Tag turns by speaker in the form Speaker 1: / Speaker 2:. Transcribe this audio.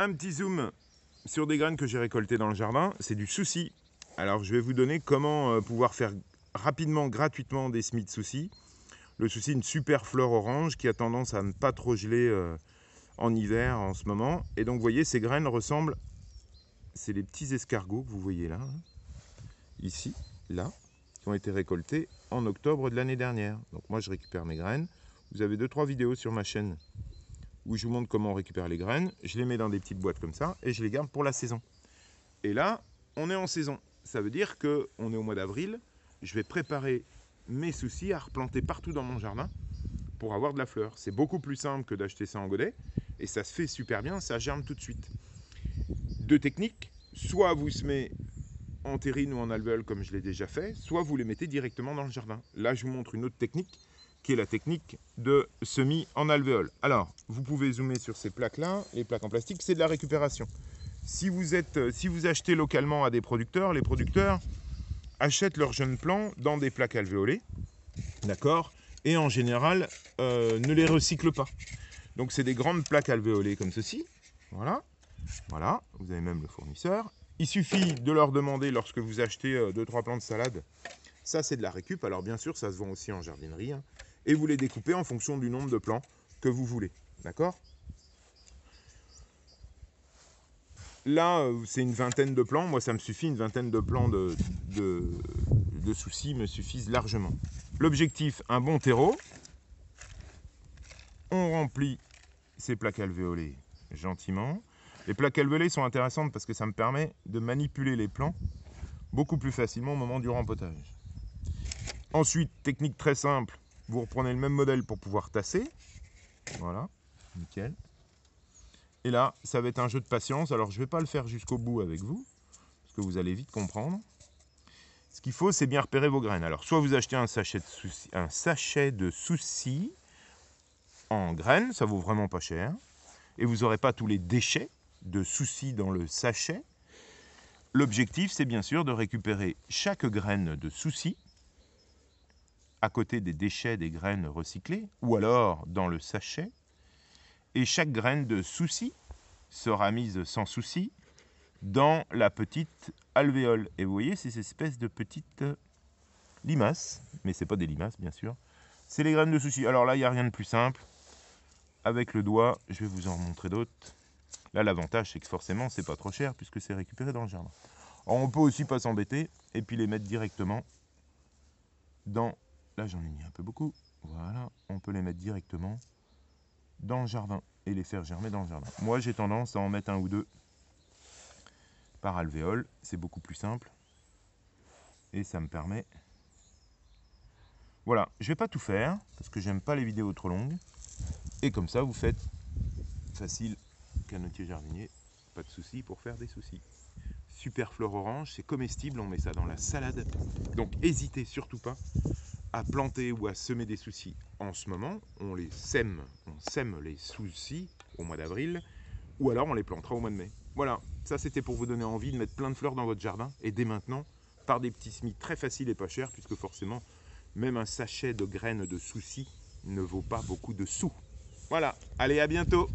Speaker 1: Un petit zoom sur des graines que j'ai récoltées dans le jardin, c'est du souci. Alors je vais vous donner comment pouvoir faire rapidement, gratuitement des semis de souci. Le souci, une super fleur orange qui a tendance à ne pas trop geler en hiver en ce moment. Et donc vous voyez, ces graines ressemblent, c'est les petits escargots que vous voyez là, ici, là, qui ont été récoltés en octobre de l'année dernière. Donc moi je récupère mes graines. Vous avez 2-3 vidéos sur ma chaîne où je vous montre comment on récupère les graines. Je les mets dans des petites boîtes comme ça et je les garde pour la saison. Et là, on est en saison. Ça veut dire qu'on est au mois d'avril. Je vais préparer mes soucis à replanter partout dans mon jardin pour avoir de la fleur. C'est beaucoup plus simple que d'acheter ça en godet et ça se fait super bien, ça germe tout de suite. Deux techniques, soit vous semez en terrine ou en alvéole comme je l'ai déjà fait, soit vous les mettez directement dans le jardin. Là, je vous montre une autre technique qui est la technique de semis en alvéole. Alors, vous pouvez zoomer sur ces plaques-là, les plaques en plastique, c'est de la récupération. Si vous achetez localement à des producteurs, les producteurs achètent leurs jeunes plants dans des plaques alvéolées, d'accord, et en général, ne les recyclent pas. Donc, c'est des grandes plaques alvéolées comme ceci, voilà, voilà, vous avez même le fournisseur. Il suffit de leur demander, lorsque vous achetez 2-3 plants de salade, ça c'est de la récup, alors bien sûr, ça se vend aussi en jardinerie, hein, et vous les découpez en fonction du nombre de plants que vous voulez, d'accord? Là, c'est une vingtaine de plants. Moi, ça me suffit. Une vingtaine de plants de soucis me suffisent largement. L'objectif, un bon terreau. On remplit ces plaques alvéolées gentiment. Les plaques alvéolées sont intéressantes parce que ça me permet de manipuler les plants beaucoup plus facilement au moment du rempotage. Ensuite, technique très simple, vous reprenez le même modèle pour pouvoir tasser. Voilà, nickel. Et là, ça va être un jeu de patience. Alors, je ne vais pas le faire jusqu'au bout avec vous, parce que vous allez vite comprendre. Ce qu'il faut, c'est bien repérer vos graines. Alors, soit vous achetez un sachet de soucis en graines, ça vaut vraiment pas cher, et vous n'aurez pas tous les déchets de soucis dans le sachet. L'objectif, c'est bien sûr de récupérer chaque graine de soucis à côté des déchets des graines recyclées, ou alors dans le sachet. Et chaque graine de souci sera mise sans souci dans la petite alvéole. Et vous voyez, c'est cette espèce de petites limaces, mais ce n'est pas des limaces, bien sûr. C'est les graines de souci. Alors là, il n'y a rien de plus simple. Avec le doigt, je vais vous en montrer d'autres. Là, l'avantage, c'est que forcément, c'est pas trop cher puisque c'est récupéré dans le jardin. Alors, on peut aussi pas s'embêter et puis les mettre directement dans... Là, j'en ai mis un peu beaucoup. Voilà, on peut les mettre directement dans le jardin et les faire germer dans le jardin. Moi, j'ai tendance à en mettre un ou deux par alvéole. C'est beaucoup plus simple. Et ça me permet... Voilà, je vais pas tout faire parce que j'aime pas les vidéos trop longues. Et comme ça, vous faites facile, canotier jardinier, pas de souci pour faire des soucis. Super fleur orange, c'est comestible, on met ça dans la salade. Donc n'hésitez surtout pas à planter ou à semer des soucis en ce moment. On sème les soucis au mois d'avril, ou alors on les plantera au mois de mai. Voilà, ça c'était pour vous donner envie de mettre plein de fleurs dans votre jardin, et dès maintenant, par des petits semis très faciles et pas chers, puisque forcément, même un sachet de graines de soucis ne vaut pas beaucoup de sous. Voilà, allez, à bientôt!